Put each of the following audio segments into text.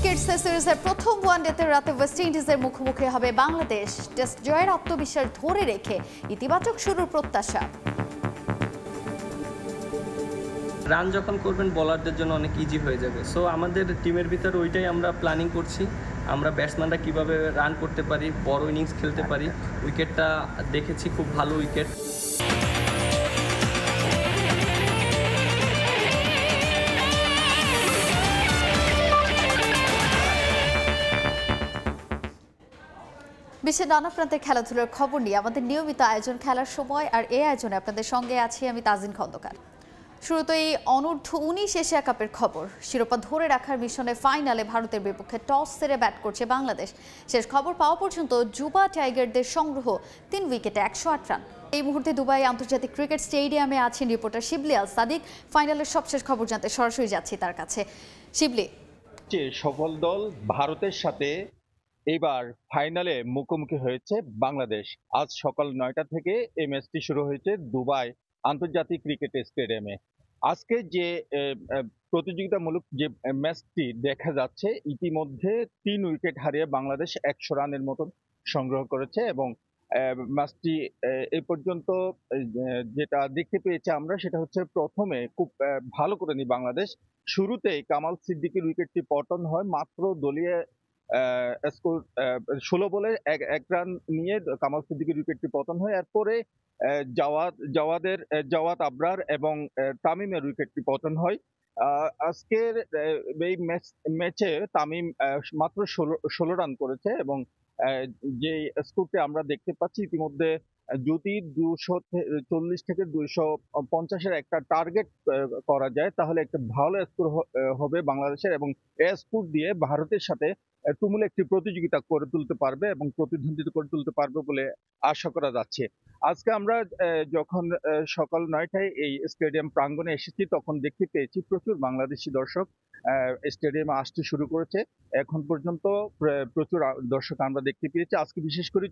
Kids সিরিজের প্রথম ওয়ানডেতে রাতে ওয়েস্ট ইন্ডিজের মুখোমুখি হবে বাংলাদেশ। টেস্ট জয়ের আত্মবিশ্বাস ধরে রেখে ইতিবাচক শুরুর প্রত্যাশা। রান যখন করবেন বোলারদের জন্য অনেক ইজি হয়ে যাবে। সো আমাদের টিমের ভিতরে ওইটাই আমরা প্ল্যানিং করছি। আমরা ব্যাটসম্যানরা কীভাবে রান করতে পারি, বড় ইনিংস খেলতে পারি। উইকেটটা দেখেছি, খুব ভালো উইকেট। বিশ্বের নানা প্রান্তের খেলাধুলার খবর নিয়ে আমাদের নিয়মিত আয়োজন খেলার সময়, আর এই আয়োজনে আপনাদের সঙ্গে আছি আমি তাজিন খন্দকার। শুরুতেই অনূর্ধ্ব-19 এশিয়া কাপের খবর। শিরোপা ধরে রাখার মিশনে ফাইনালে ভারতের বিপক্ষে টস সেরে ব্যাট করছে বাংলাদেশ। শেষ খবর পাওয়া পর্যন্ত যুবা টাইগারদের সংগ্রহ 3 উইকেটে 108 রান। এই মুহূর্তে দুবাই আন্তর্জাতিক ক্রিকেট স্টেডিয়ামে আছেন রিপোর্টার শিবলি আল সাদিক। ফাইনালের সবশেষ খবর জানতে সরাসরি যাচ্ছি তার কাছে। শিবলি, সফল দল ভারতের সাথে এবার ফাইনালে মুখোমুখি হয়েছে বাংলাদেশ। আজ সকাল 9টা থেকে এই ম্যাচটি শুরু হয়েছে দুবাই আন্তর্জাতিক ক্রিকেট স্টেডিয়ামে। আজকে যে প্রতিযোগিতামূলক যে ম্যাচটি দেখা যাচ্ছে, ইতিমধ্যে 3 উইকেট হারিয়ে বাংলাদেশ 100 রানের মতন সংগ্রহ করেছে এবং ম্যাচটি এই পর্যন্ত যেটা দেখতে পেয়েছি আমরা সেটা হচ্ছে, প্রথমে খুব ভালো করেনি বাংলাদেশ। শুরুতেই কামাল সিদ্দিকীর উইকেটটি পতন হয়। মাত্র দলীয় স্কোর 16 বলে 1 রান নিয়ে কামাল সিদ্দিকীর উইকেটটি পতন হয়। এরপরে জাওয়াদ আবরার এবং তামিমের উইকেটটি পতন হয়। আজকের এই ম্যাচে তামিম মাত্র 16 রান করেছে এবং যে স্কোরটি আমরা দেখতে পাচ্ছি, ইতিমধ্যে যদি 240 থেকে 250-এর একটা টার্গেট করা যায় তাহলে একটা ভালো স্কোর হবে বাংলাদেশের, এবং এই স্কোর দিয়ে ভারতের সাথে তুমুল একটি প্রতিযোগিতা করে তুলতে পারবে এবং প্রতিদ্বন্দ্বিতা করে তুলতে পারবে বলে আশা করা যাচ্ছে। আজকে আমরা যখন সকাল 9টায় এই স্টেডিয়াম প্রাঙ্গণে এসেছি, তখন দেখতে পেয়েছি প্রচুর বাংলাদেশি দর্শক স্টেডিয়ামে আসতে শুরু করেছে। এখন পর্যন্ত প্রচুর দর্শক আমরা দেখতে পেয়েছি। আজকে বিশেষ করে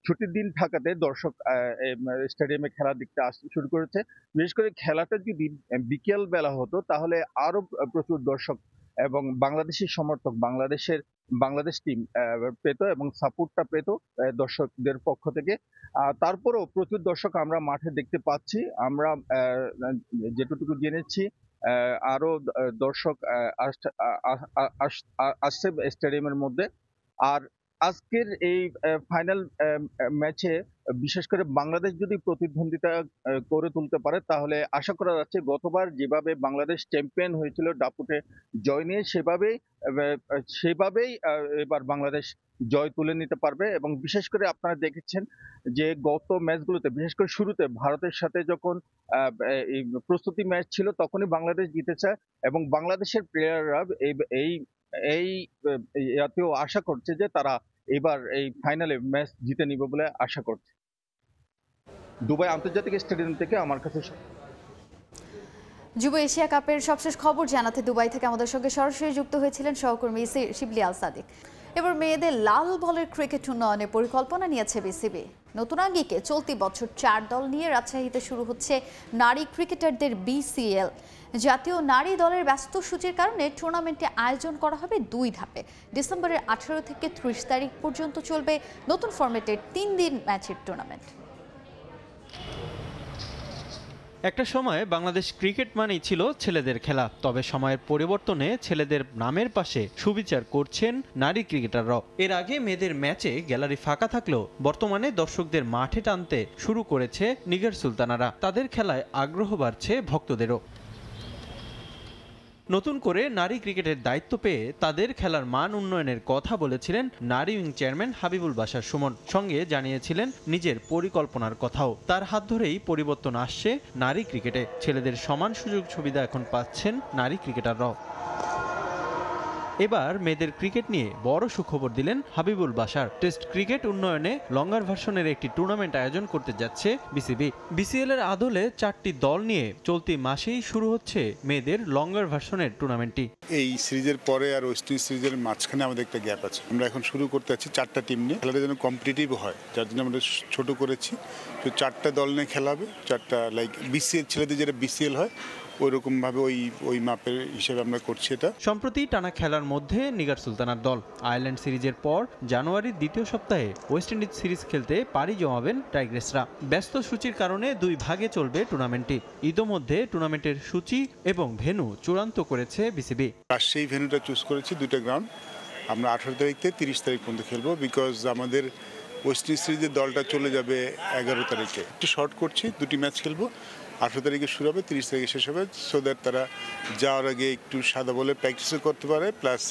ছুটির দিন থাকাতে দর্শক স্টেডিয়ামে খেলা দেখতে আসতে শুরু করেছে। বিশেষ করে খেলাটা যদি বিকেল বেলা হতো তাহলে আরো প্রচুর দর্শক এবং বাংলাদেশি সমর্থক বাংলাদেশ টিম পেত এবং সাপোর্টটা পেত দর্শকদের পক্ষ থেকে। তারপরেও প্রচুর দর্শক আমরা মাঠে দেখতে পাচ্ছি। আমরা যেটুকু জেনেছি আরো দর্শক আসছে স্টেডিয়ামের মধ্যে। আর আজকের এই ফাইনাল ম্যাচে বিশেষ করে বাংলাদেশ যদি প্রতিদ্বন্দ্বিতা করে তুলতে পারে তাহলে আশা করা যাচ্ছে গতবার যেভাবে বাংলাদেশ চ্যাম্পিয়ন হয়েছিল দাপুটে জয় নিয়ে, সেভাবেই এবার বাংলাদেশ জয় তুলে নিতে পারবে। এবং বিশেষ করে আপনারা দেখেছেন যে গত ম্যাচগুলোতে, বিশেষ করে শুরুতে ভারতের সাথে যখন এই প্রস্তুতি ম্যাচ ছিল তখনই বাংলাদেশ জিতেছে এবং বাংলাদেশের প্লেয়াররা এই জাতীয় আশা করছে যে তারা এবার এই ফাইনালে ম্যাচ জিতে নিবে বলে আশা করছে। দুবাই আন্তর্জাতিক স্টেডিয়াম থেকে আমার কাছে যুব এশিয়া কাপের সবশেষ খবর জানাতে দুবাই থেকে আমাদের সঙ্গে সরাসরি যুক্ত হয়েছিলেন সহকর্মী শিবলি আল সাদিক। এবার মেয়েদের লাল বলের ক্রিকেট উন্নয়নে পরিকল্পনা নিয়েছে বিসিবি। নতুন আঙ্গিকে চলতি বছর 4 দল নিয়ে রাজশাহীতে শুরু হচ্ছে নারী ক্রিকেটারদের BCL। জাতীয় নারী দলের ব্যস্ত সূচির কারণে টুর্নামেন্টে আয়োজন করা হবে 2 ধাপে। ডিসেম্বরের 18 থেকে 30 তারিখ পর্যন্ত চলবে নতুন ফরম্যাটের 3 দিন ম্যাচের টুর্নামেন্ট। একটা সময় বাংলাদেশ ক্রিকেট মানেই ছিল ছেলেদের খেলা, তবে সময়ের পরিবর্তনে ছেলেদের নামের পাশে সুবিচার করছেন নারী ক্রিকেটাররাও। এর আগে মেয়েদের ম্যাচে গ্যালারি ফাঁকা থাকলেও বর্তমানে দর্শকদের মাঠে টানতে শুরু করেছে নিগার সুলতানারা। তাদের খেলায় আগ্রহ বাড়ছে ভক্তদেরও। নতুন করে নারী ক্রিকেটের দায়িত্ব পেয়ে তাদের খেলার মান উন্নয়নের কথা বলেছিলেন নারী উইং চেয়ারম্যান হাবিবুল বাশার সুমন। সঙ্গে জানিয়েছিলেন নিজের পরিকল্পনার কথাও। তার হাত ধরেই পরিবর্তন আসছে নারী ক্রিকেটে। ছেলেদের সমান সুযোগ সুবিধা এখন পাচ্ছেন নারী ক্রিকেটাররাও। এবার মেয়েদের ক্রিকেট নিয়ে বড় সুখবর দিলেন হাবিবুল বাশার। টেস্ট ক্রিকেট উন্নয়নে লঙ্গার ভার্সনের একটি টুর্নামেন্ট আয়োজন করতে যাচ্ছে বিসিবি। BCL এর আদলে 4টি দল নিয়ে চলতি মাসেই শুরু হচ্ছে মেয়েদের লঙ্গার ভার্সনের টুর্নামেন্টটি। এই সিরিজের পরে আর ওয়েস্ট ইন্ডিজ সিরিজের মাঝখানে আমাদের একটা গ্যাপ আছে। আমরা এখন শুরু করতে যাচ্ছি 4টা টিম নিয়ে। খেলাটা যেন কম্পিটিটিভ হয়, যার জন্য আমরা ছোট করেছি। তো 4টা দল নিয়ে খেলা হবে। 4টা লাইক BCL, ছেলেদের যেটা BCL হয় ওইরকমভাবে ওই মাপের হিসেবে আমরা করছি এটা। সম্প্রতি টানা খেলার মধ্যে নিগার সুলতানার দল আয়ারল্যান্ড সিরিজের পর জানুয়ারির দ্বিতীয় সপ্তাহে ওয়েস্ট ইন্ডিজ সিরিজ খেলতে পাড়ি জমাবেন টাইগ্রেসরা। ব্যস্ত সূচির কারণে 2 ভাগে চলবে টুর্নামেন্টটি। ইতোমধ্যে টুর্নামেন্টের সূচি এবং ভেন্যু চূড়ান্ত করেছে বিসিবি। রাজশাহী ভেন্যুটা চুজ করেছি, 2টা গ্রাউন্ড। আমরা 18 তারিখ থেকে 30 তারিখ পর্যন্ত খেলবো, বিকজ আমাদের ওয়েস্ট ইন্ডিজ সিরিজের দলটা চলে যাবে 11 তারিখে। একটু শর্ট করছি, 2টি ম্যাচ খেলবো। 18 তারিখে শুরু হবে, 30 তারিখে শেষ হবে, সো দ্যাট তারা যাওয়ার আগে একটু সাদা বলে প্র্যাকটিসও করতে পারে, প্লাস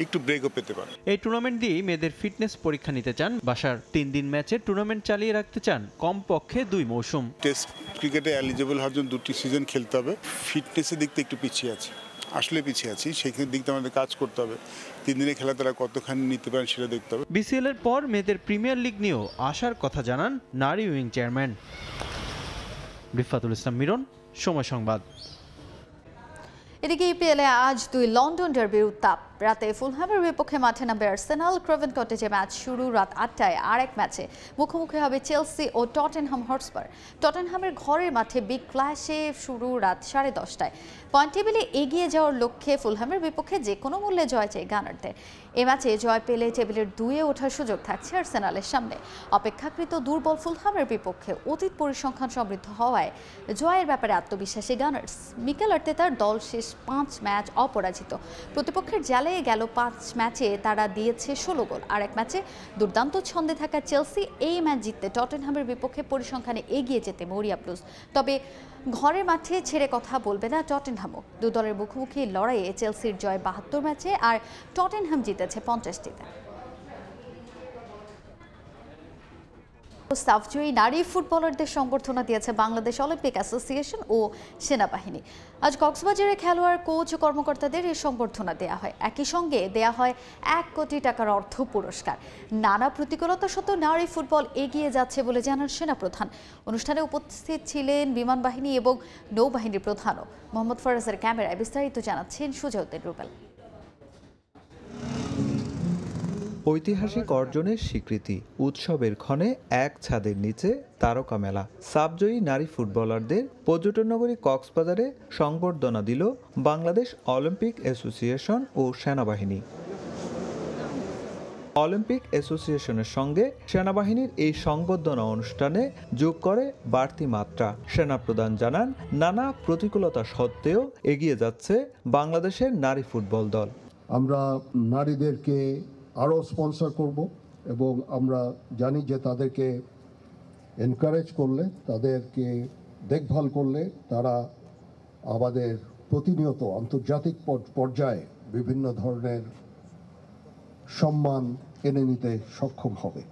একটু ব্রেকও পেতে পারে। এই টুর্নামেন্ট দিয়েই মেয়েদের ফিটনেস পরীক্ষা নিতে চান বাশার। 3 দিন ম্যাচের টুর্নামেন্ট চালিয়ে রাখতে চান কমপক্ষে 2 মৌসুম। টেস্ট ক্রিকেটে এলিজিবল হওয়ার জন্য 2টি সিজন খেলতে হবে। ফিটনেসের দিক থেকে একটু পিছিয়ে আছি, আসলে পিছিয়ে আছি, সেইখানের দিক থেকে আমাদের কাজ করতে হবে। 3 দিনে খেলা তারা কতখানি নিতে পারেন সেটা দেখতে হবে। বিসিএল এর পর মেয়েদের প্রিমিয়ার লিগ নিয়েও আশার কথা জানান নারী উইং চেয়ারম্যান রিফাতুল ইসলাম মিরন, সময় সংবাদ। এদিকে ইপিএলে আজ 2 লন্ডন ডার্বির উত্তাপ। রাতে ফুলহ্যামের বিপক্ষে মাঠে নামবে আর্সেনাল। ক্রেভেন কটেজে ম্যাচ শুরু রাত 8টায়। আরেক ম্যাচে মুখোমুখি হবে চেলসি ও টটেনহাম হটস্পার। টটেনহামের ঘরের মাঠে বিগ ক্ল্যাশে শুরু রাত 10:30টায়। পয়েন্ট টেবিলে এগিয়ে যাওয়ার লক্ষ্যে ফুলহ্যামের বিপক্ষে যে কোনো মূল্যে জয় চাই গানারদের। এ ম্যাচে জয় পেলে টেবিলের 2-এ ওঠার সুযোগ থাকছে আর্সেনালের সামনে। অপেক্ষাকৃত দুর্বল ফুলহ্যামের বিপক্ষে অতীত পরিসংখ্যান সমৃদ্ধ হওয়ায় জয়ের ব্যাপারে আত্মবিশ্বাসী গানার্স। মিকেল আর্তেতার দল শেষ 5 ম্যাচ অপরাজিত। প্রতিপক্ষের জালে গেল 5 ম্যাচে তারা দিয়েছে 16 গোল। আরেক ম্যাচে দুর্দান্ত ছন্দে থাকা চেলসি এই ম্যাচ জিততে টটেনহামের বিপক্ষে পরিসংখ্যানে এগিয়ে যেতে মরিয়া ব্লুজ। তবে ঘরের মাঠে ছেড়ে কথা বলবে না টটেনহামও। 2 দলের মুখোমুখি লড়াইয়ে চেলসির জয় 72 ম্যাচে আর টটেনহাম জিতেছে 50টিতে। সাফজয়ী নারী ফুটবলারদের সংবর্ধনা দিয়েছে বাংলাদেশ অলিম্পিক অ্যাসোসিয়েশন ও সেনাবাহিনী। আজ কক্সবাজারে খেলোয়াড়, কোচ ও কর্মকর্তাদের এই সংবর্ধনা দেওয়া হয়। একই সঙ্গে দেওয়া হয় 1 কোটি টাকার অর্থ পুরস্কার। নানা প্রতিকূলতা সত্ত্বেও নারী ফুটবল এগিয়ে যাচ্ছে বলে জানান সেনাপ্রধান। অনুষ্ঠানে উপস্থিত ছিলেন বিমান বাহিনী এবং নৌবাহিনীর প্রধানও। মোহাম্মদ ফরাজের ক্যামেরায় বিস্তারিত জানাচ্ছেন সুজাউদ্দিন রুবেল। ঐতিহাসিক অর্জনের স্বীকৃতি, উৎসবের ক্ষণে এক ছাদের নিচে তারকা মেলা। সাফজয়ী নারী ফুটবলারদের পর্যটন নগরী কক্সবাজারে সংবর্ধনা দিল বাংলাদেশ অলিম্পিক অ্যাসোসিয়েশন ও সেনাবাহিনী। অলিম্পিক অ্যাসোসিয়েশনের সঙ্গে সেনাবাহিনীর এই সংবর্ধনা অনুষ্ঠানে যোগ করে বাড়তি মাত্রা। সেনাপ্রধান জানান, নানা প্রতিকূলতা সত্ত্বেও এগিয়ে যাচ্ছে বাংলাদেশের নারী ফুটবল দল। আমরা নারীদেরকে আরও স্পন্সর করব এবং আমরা জানি যে তাদেরকে এনকারেজ করলে, তাদেরকে দেখভাল করলে তারা আমাদের প্রতিনিয়ত আন্তর্জাতিক পর্যায়ে বিভিন্ন ধরনের সম্মান এনে নিতে সক্ষম হবে।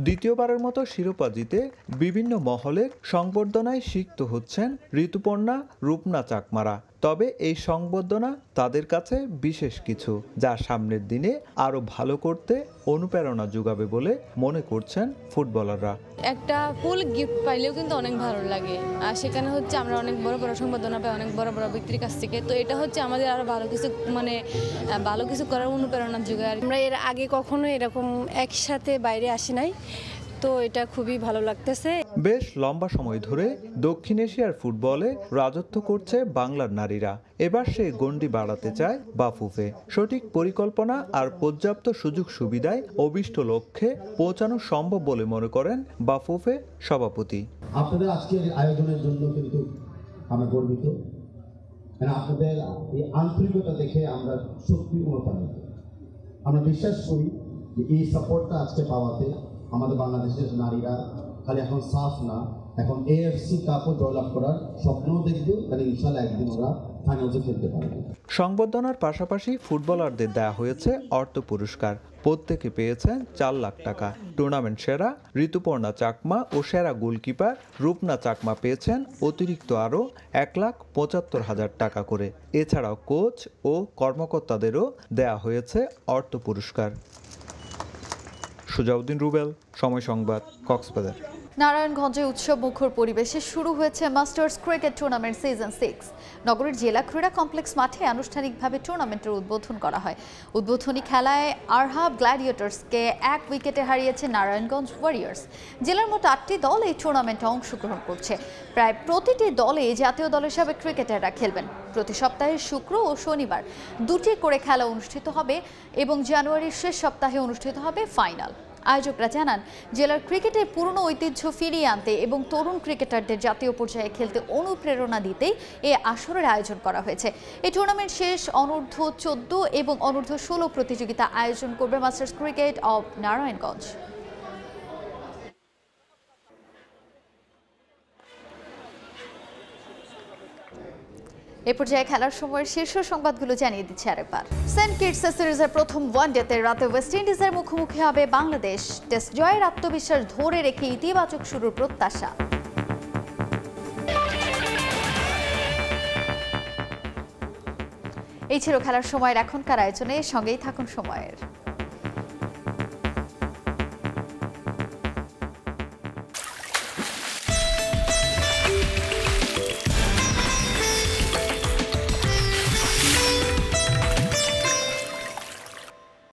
দ্বিতীয়বারের মতো শিরোপা জিতে বিভিন্ন মহলের সংবর্ধনায় সিক্ত হচ্ছেন ঋতুপর্ণা, রূপনা চাকমারা। তবে এই সংবর্ধনা তাদের কাছে বিশেষ কিছু, যা সামনের দিনে আরো ভালো করতে অনুপ্রেরণা যোগাবে বলে মনে করছেন ফুটবলাররা। একটা ফুল গিফট পাইলেও কিন্তু অনেক ভালো লাগে, আর সেখানে হচ্ছে আমরা অনেক বড় বড় সংবর্ধনা পাই অনেক বড় বড় ব্যক্তির কাছ থেকে। তো এটা হচ্ছে আমাদের আরো ভালো কিছু করার অনুপ্রেরণা যোগায়। আমরা এর আগে কখনো এরকম একসাথে বাইরে আসি নাই, তো এটা খুবই ভালো লাগতেছে। বেশ লম্বা সময় ধরে দক্ষিণ এশিয়ার ফুটবলে রাজত্ব করছে বাংলার নারীরা। এবার সে গণ্ডি বাড়াতে চায় বাফুফে। সঠিক পরিকল্পনা আর পর্যাপ্ত সুযোগ সুবিধায় অভিষ্ট লক্ষ্যে পৌঁছানো সম্ভব বলে মনে করেন বাফুফে সভাপতি। আপনাদের আজকের আয়োজনের জন্য কিন্তু আমরা গর্বিত। আপনাদের এই আন্তরিকতা দেখে আমরা সত্যি অনুপ্রাণিত। আমরা বিশ্বাস করি যে এই সাপোর্টটা আজকে পাওয়াতে আমাদের বাংলাদেশের নারীরা খালি এখন সাফ না, এখন এএফসি কাপও জয়লাভ করার স্বপ্নও দেখবে, মানে ইনশাআল্লাহ একদিন ওরা ফাইনালে খেলতে পারবে। সংবর্ধনার পাশাপাশি ফুটবলারদের দেয়া হয়েছে অর্থ পুরস্কার। প্রত্যেকে পেয়েছেন 4 লাখ টাকা। টুর্নামেন্ট সেরা ঋতুপর্ণা চাকমা ও সেরা গোলকিপার রূপনা চাকমা পেয়েছেন অতিরিক্ত আরও 1,75,000 টাকা করে। এছাড়াও কোচ ও কর্মকর্তাদেরও দেয়া হয়েছে অর্থ পুরস্কার। সুজাউদ্দিন রুবেল, সময় সংবাদ, কক্সবাজার। নারায়ণগঞ্জে উৎসব মুখর পরিবেশে শুরু হয়েছে মাস্টার্স ক্রিকেট টুর্নামেন্ট সিজন 6। নগরের জেলা ক্রীড়া কমপ্লেক্স মাঠে আনুষ্ঠানিকভাবে টুর্নামেন্টের উদ্বোধন করা হয়। উদ্বোধনী খেলায় আরহাব গ্ল্যাডিয়েটর্সকে 1 উইকেটে হারিয়েছে নারায়ণগঞ্জ ওয়ারিয়র্স। জেলার মোট 8টি দল এই টুর্নামেন্টে অংশগ্রহণ করছে। প্রায় প্রতিটি দলে জাতীয় দলের সাবেক ক্রিকেটাররা খেলবেন। প্রতি সপ্তাহে শুক্র ও শনিবার 2টি করে খেলা অনুষ্ঠিত হবে এবং জানুয়ারির শেষ সপ্তাহে অনুষ্ঠিত হবে ফাইনাল। আয়োজকরা জানান, জেলার ক্রিকেটের পুরনো ঐতিহ্য ফিরিয়ে আনতে এবং তরুণ ক্রিকেটারদের জাতীয় পর্যায়ে খেলতে অনুপ্রেরণা দিতেই এই আসরের আয়োজন করা হয়েছে। এই টুর্নামেন্ট শেষ অনূর্ধ্ব 14 এবং অনূর্ধ্ব 16 প্রতিযোগিতা আয়োজন করবে মাস্টার্স ক্রিকেট অব নারায়ণগঞ্জ। এ পর্যায়ে খেলার সময়ের শীর্ষ সংবাদগুলো জানিয়ে দিচ্ছে আরেকবার। সেন্ট কিটস সিরিজের প্রথম ওয়ানডেতে রাতে ওয়েস্ট ইন্ডিজের মুখোমুখি হবে বাংলাদেশ। টেস্ট জয়ের আত্মবিশ্বাস ধরে রেখে ইতিবাচক শুরুর প্রত্যাশা। এই ছিল খেলার সময়ের এখনকার আয়োজনে, সঙ্গেই থাকুন সময়ের।